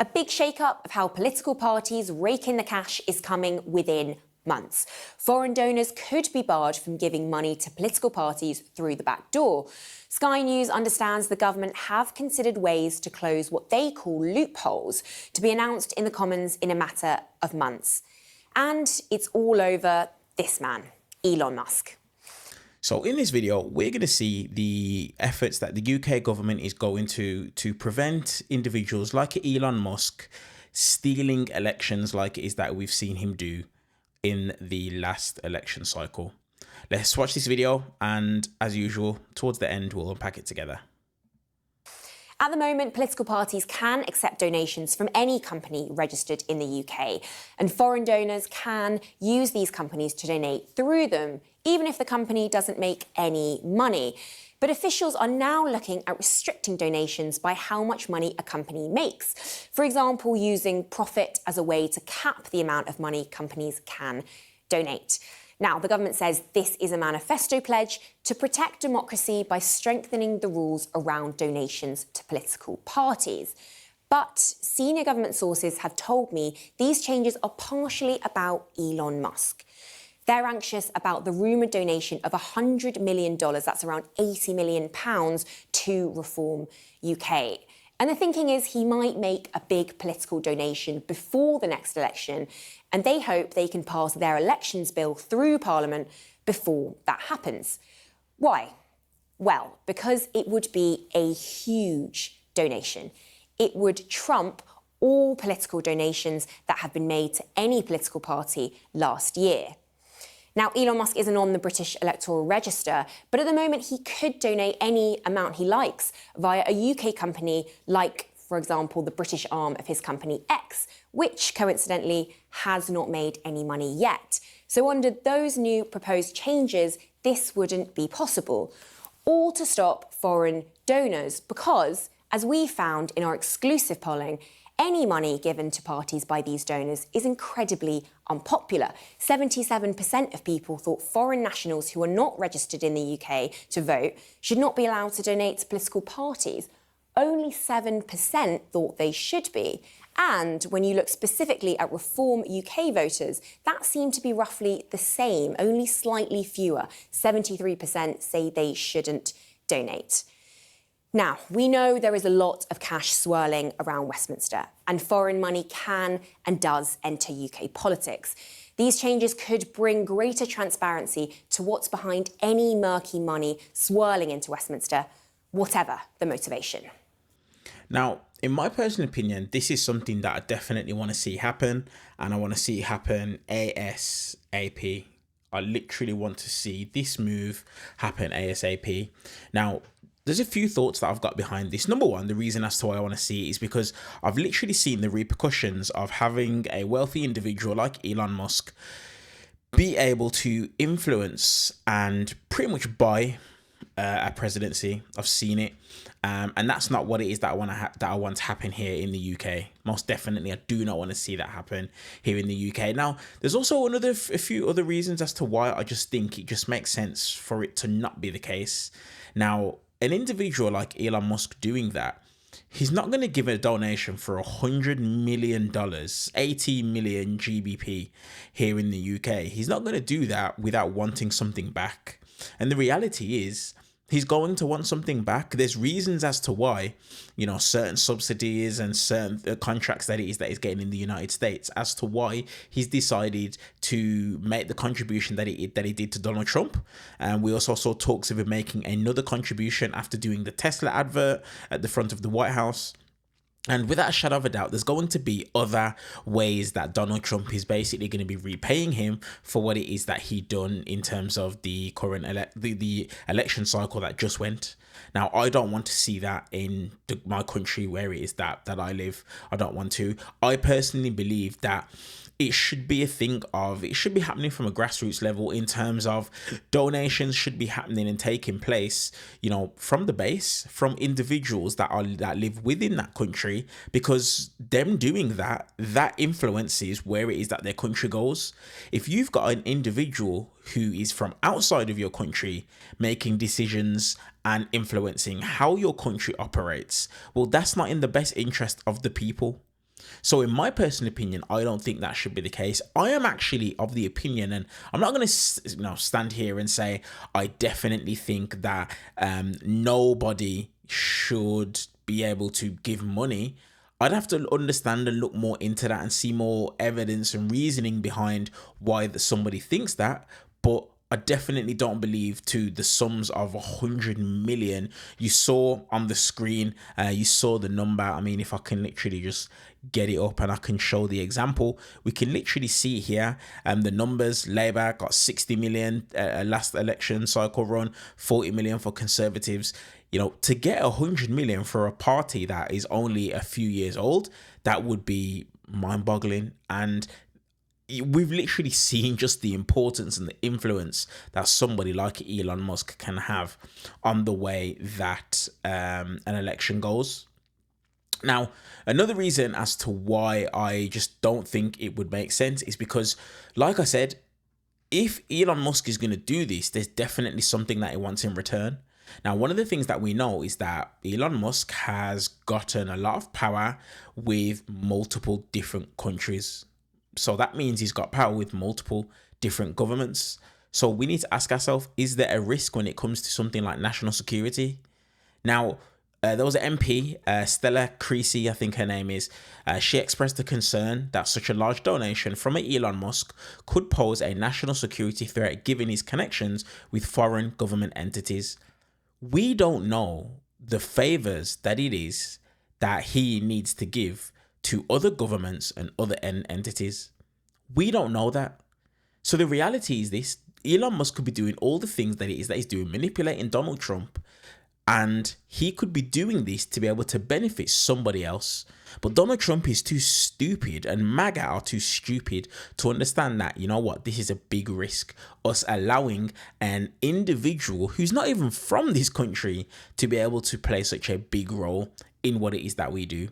A big shake-up of how political parties rake in the cash is coming within months. Foreign donors could be barred from giving money to political parties through the back door. Sky News understands the government have considered ways to close what they call loopholes, to be announced in the Commons in a matter of months. And it's all over this man, Elon Musk. So in this video, we're going to see the efforts that the UK government is going to prevent individuals like Elon Musk stealing elections like it is that we've seen him do in the last election cycle. Let's watch this video, and as usual, towards the end, we'll unpack it together. At the moment, political parties can accept donations from any company registered in the UK, and foreign donors can use these companies to donate through them, even if the company doesn't make any money. But officials are now looking at restricting donations by how much money a company makes. For example, using profit as a way to cap the amount of money companies can donate. Now, the government says this is a manifesto pledge to protect democracy by strengthening the rules around donations to political parties. But senior government sources have told me these changes are partially about Elon Musk. They're anxious about the rumoured donation of $100 million, that's around £80 million, to Reform UK. And the thinking is he might make a big political donation before the next election, and they hope they can pass their elections bill through Parliament before that happens. Why? Well, because it would be a huge donation. It would trump all political donations that have been made to any political party last year. Now, Elon Musk isn't on the British electoral register, but at the moment he could donate any amount he likes via a UK company like, for example, the British arm of his company X, which coincidentally has not made any money yet. So under those new proposed changes, this wouldn't be possible. All to stop foreign donors because, as we found in our exclusive polling, any money given to parties by these donors is incredibly unpopular. 77% of people thought foreign nationals who are not registered in the UK to vote should not be allowed to donate to political parties. Only 7% thought they should be. And when you look specifically at Reform UK voters, that seemed to be roughly the same, only slightly fewer. 73% say they shouldn't donate. Now, we know there is a lot of cash swirling around Westminster, and foreign money can and does enter UK politics. These changes could bring greater transparency to what's behind any murky money swirling into Westminster, whatever the motivation. Now, in my personal opinion, this is something that I definitely want to see happen, and I want to see it happen ASAP. I literally want to see this move happen ASAP. Now, there's a few thoughts that I've got behind this. Number one, the reason as to why I want to see it is because I've literally seen the repercussions of having a wealthy individual like Elon Musk be able to influence and pretty much buy a presidency. I've seen it, and that's not what it is that I want to happen here in the UK. Most definitely, I do not want to see that happen here in the UK. Now, there's also a few other reasons as to why I just think it just makes sense for it to not be the case. Now, an individual like Elon Musk doing that, he's not going to give a donation for $100 million, 80 million GBP here in the UK. He's not going to do that without wanting something back. And the reality is, he's going to want something back. There's reasons as to why, you know, certain subsidies and certain contracts that he's getting in the United States, as to why he's decided to make the contribution that he did to Donald Trump. And we also saw talks of him making another contribution after doing the Tesla advert at the front of the White House. And without a shadow of a doubt, there's going to be other ways that Donald Trump is basically going to be repaying him for what it is that he done in terms of the current the election cycle that just went. Now, I don't want to see that in my country where it is that I live. I don't want to. I personally believe that it should be a thing of, it should be happening from a grassroots level in terms of donations should be happening and taking place, you know, from the base, from individuals that live within that country, because them doing that influences where it is that their country goes. If you've got an individual who is from outside of your country making decisions and influencing how your country operates, well, that's not in the best interest of the people. So in my personal opinion, I don't think that should be the case. I am actually of the opinion, and I'm not going to stand here and say I definitely think that nobody should be able to give money. I'd have to understand and look more into that and see more evidence and reasoning behind why somebody thinks that. But I definitely don't believe to the sums of 100 million. You saw on the screen, you saw the number. I mean, if I can literally just get it up and I can show the example, we can literally see here the numbers. Labour got 60 million last election cycle run, 40 million for Conservatives. You know, to get 100 million for a party that is only a few years old, that would be mind-boggling. And we've literally seen just the importance and the influence that somebody like Elon Musk can have on the way that an election goes. Now, another reason as to why I just don't think it would make sense is because, like I said, if Elon Musk is going to do this, there's definitely something that he wants in return. Now, one of the things that we know is that Elon Musk has gotten a lot of power with multiple different countries. So that means he's got power with multiple different governments. So we need to ask ourselves, is there a risk when it comes to something like national security? Now, there was an MP, Stella Creasy, I think her name is. She expressed a concern that such a large donation from Elon Musk could pose a national security threat given his connections with foreign government entities. We don't know the favors that it is that he needs to give to other governments and other entities. We don't know that. So the reality is this: Elon Musk could be doing all the things that he's doing, manipulating Donald Trump, and he could be doing this to be able to benefit somebody else. But Donald Trump is too stupid, and MAGA are too stupid to understand that, you know what, this is a big risk. Us allowing an individual who's not even from this country to be able to play such a big role in what it is that we do.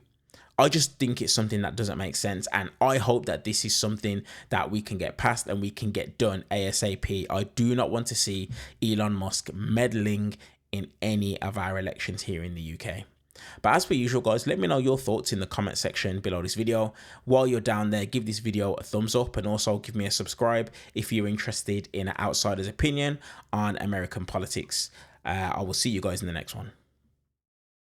I just think it's something that doesn't make sense, and I hope that this is something that we can get past and we can get done ASAP. I do not want to see Elon Musk meddling in any of our elections here in the UK. But as per usual, guys, let me know your thoughts in the comment section below this video. While you're down there, give this video a thumbs up and also give me a subscribe if you're interested in an outsider's opinion on American politics. I will see you guys in the next one.